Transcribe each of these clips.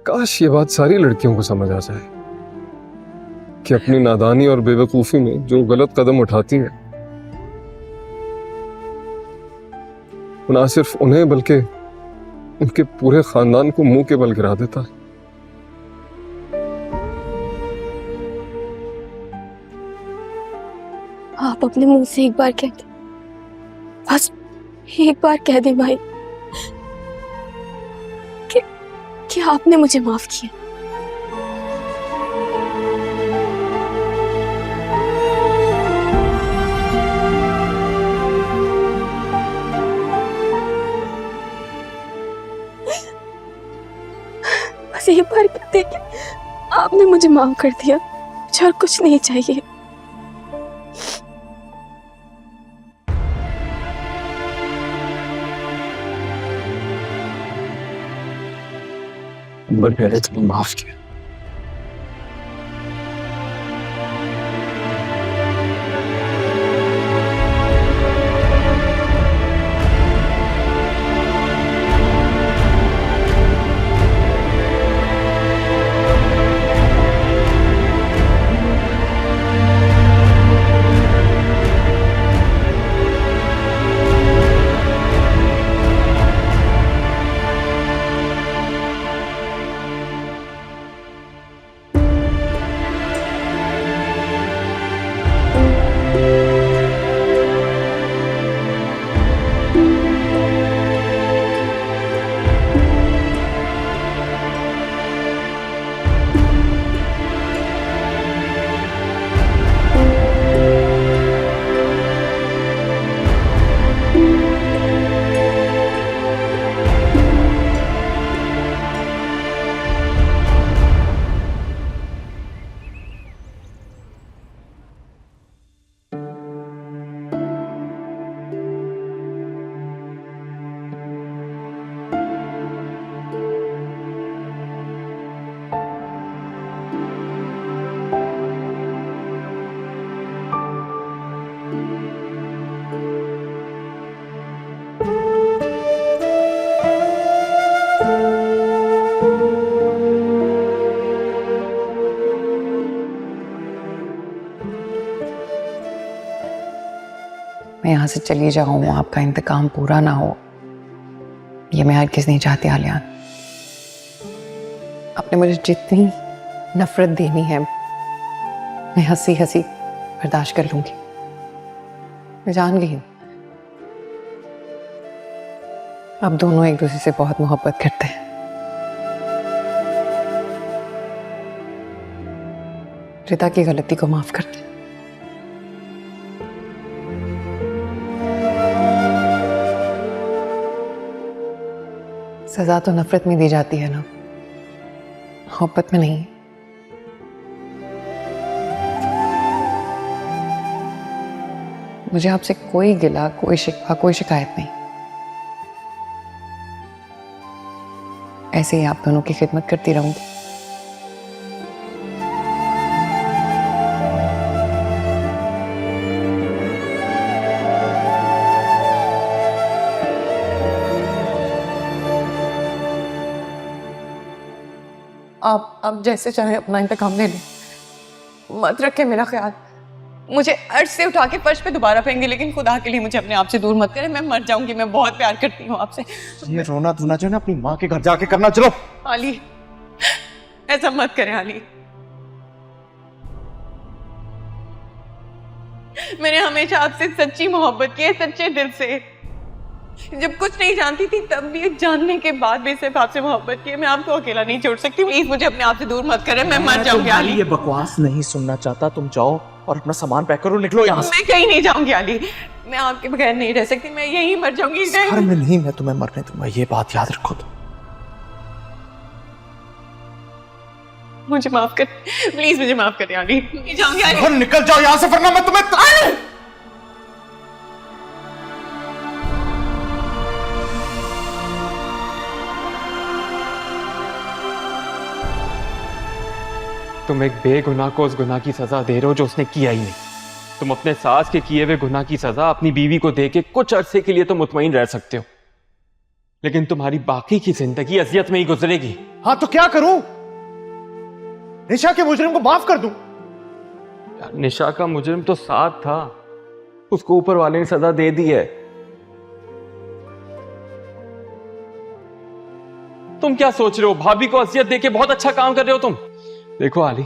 काश ये बात सारी लड़कियों को समझ आ जाए कि अपनी नादानी और बेवकूफी में जो गलत कदम उठाती हैं वो ना सिर्फ उन्हें बल्कि उनके पूरे खानदान को मुंह के बल गिरा देता है। आप अपने मुंह से एक बार कह दे, बस एक बार कह दे भाई कि आपने मुझे माफ किया। बस एक बार कह दे कि आपने मुझे माफ कर दिया, मुझे और कुछ नहीं चाहिए। मैंने तुम्हें माफ किया। मैं यहाँ से चली जाऊँ, आपका इंतकाम पूरा ना हो, ये मैं हरगिज़ नहीं चाहती आलियान। आपने मुझे जितनी नफरत देनी है मैं हंसी हंसी बर्दाश्त कर लूंगी। मैं जान गई हूँ आप दोनों एक दूसरे से बहुत मोहब्बत करते हैं। रिता की गलती को माफ करते हैं। सजा तो नफरत में दी जाती है ना, मोहब्बत में नहीं। मुझे आपसे कोई गिला, कोई शिकवा, कोई शिकायत नहीं। ऐसे ही आप दोनों की खिदमत करती रहूंगी। आप जैसे चाहे अपना इंतकाम ले लें, मत रखें मेरा ख्याल। मुझे अर्श से उठा के फर्श पे दोबारा फेंक दे, लेकिन खुदा के लिए मुझे अपने आप से दूर मत करें। मैं मर जाऊंगी, मैं बहुत प्यार करती हूँ आपसे। ये रोना धोना जो है ना अपनी माँ के घर जाके करना। चलो आली, ऐसा मत करें आली। मैंने हमेशा आपसे सच्ची मोहब्बत की है, सच्चे दिल से। जब कुछ नहीं जानती थी तब भी जानने के बाद भी सिर्फ आपसे मोहब्बत की है। मैं आपको अकेला नहीं छोड़ सकती। प्लीज मुझे अपने आप से दूर मत करें, मैं मर जाऊंगी आली। ये बकवास नहीं सुनना चाहता। तुम जाओ और अपना सामान पैक करो, निकलो यहाँ से। मैं कहीं नहीं जाऊंगी आली, मैं आपके बगैर नहीं रह सकती। मैं यहीं मर जाऊंगी। घर में नहीं, मैं तुम्हें मरने दूंगा, ये बात याद रखो। तुम मुझे माफ कर, प्लीज मुझे माफ कर आली। नहीं जाऊंगी आली। निकल जाओ यहाँ से, वरना मैं तुम्हें। तुम एक बेगुनाह को उस गुनाह की सजा दे रहे हो जो उसने किया ही नहीं। तुम अपने सास के किए हुए गुनाह की सजा अपनी बीवी को दे के कुछ अरसे के लिए तो मुतमईन रह सकते हो, लेकिन तुम्हारी बाकी की जिंदगी अजियत में ही गुजरेगी। हाँ तो क्या करूं? निशा के मुजरिम को माफ कर दूं? यार, निशा का मुजरिम तो साथ था, उसको ऊपर वाले ने सजा दे दी है। तुम क्या सोच रहे हो? भाभी को अजियत देके बहुत अच्छा काम कर रहे हो तुम। देखो आली,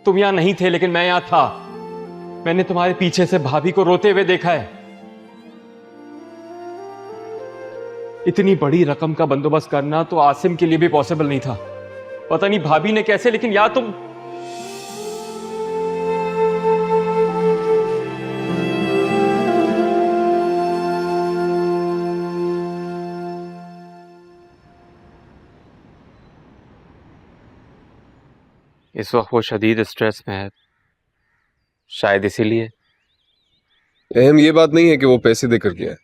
तुम यहां नहीं थे लेकिन मैं यहां था। मैंने तुम्हारे पीछे से भाभी को रोते हुए देखा है। इतनी बड़ी रकम का बंदोबस्त करना तो आसिम के लिए भी पॉसिबल नहीं था। पता नहीं भाभी ने कैसे, लेकिन यार तुम इस वक्त वो शदीद स्ट्रेस में है, शायद इसीलिए। अहम ये बात नहीं है कि वो पैसे देकर गया है,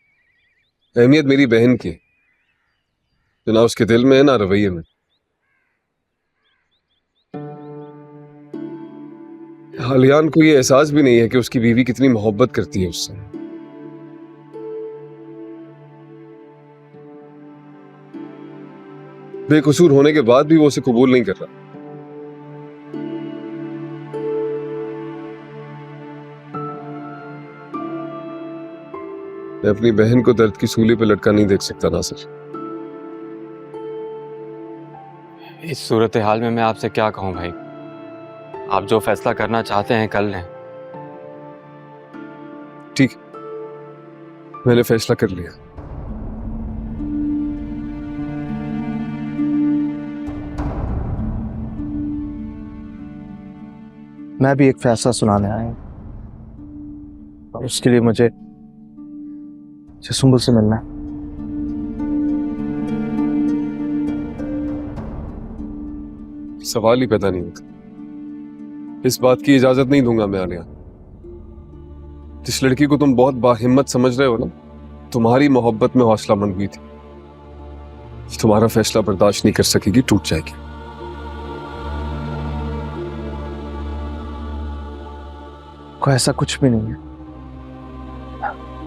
अहमियत मेरी बहन की है, जो ना उसके दिल में है ना रवैये में। हालियान को ये एहसास भी नहीं है कि उसकी बीवी कितनी मोहब्बत करती है उससे। बेकसूर होने के बाद भी वो उसे कबूल नहीं कर रहा। मैं अपनी बहन को दर्द की सूली पे लटका नहीं देख सकता नासिर। इस सूरत हाल में मैं आपसे क्या कहूं भाई? आप जो फैसला करना चाहते हैं कर लें। ठीक, मैंने फैसला कर लिया। मैं भी एक फैसला सुनाने आया हूं, और उसके लिए मुझे सुंबुल से मिलना है। सवाल ही पैदा नहीं होता। इस बात की इजाजत नहीं दूंगा मैं आलिया। जिस लड़की को तुम बहुत बाहिम्मत समझ रहे हो ना, तुम्हारी मोहब्बत में हौसलामंद हुई थी, तुम्हारा फैसला बर्दाश्त नहीं कर सकेगी, टूट जाएगी। कोई ऐसा कुछ भी नहीं है,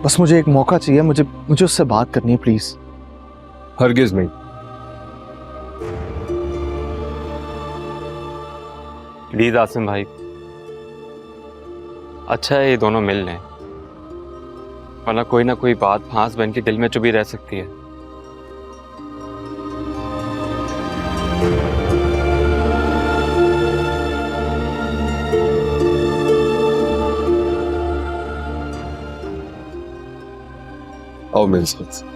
बस मुझे एक मौका चाहिए। मुझे उससे बात करनी है, प्लीज। हरगिज नहीं। प्लीज आसिम भाई, अच्छा है ये दोनों मिल लें, वरना कोई ना कोई बात फांस बन के दिल में चुभी रह सकती है। आओ मेरे साथ।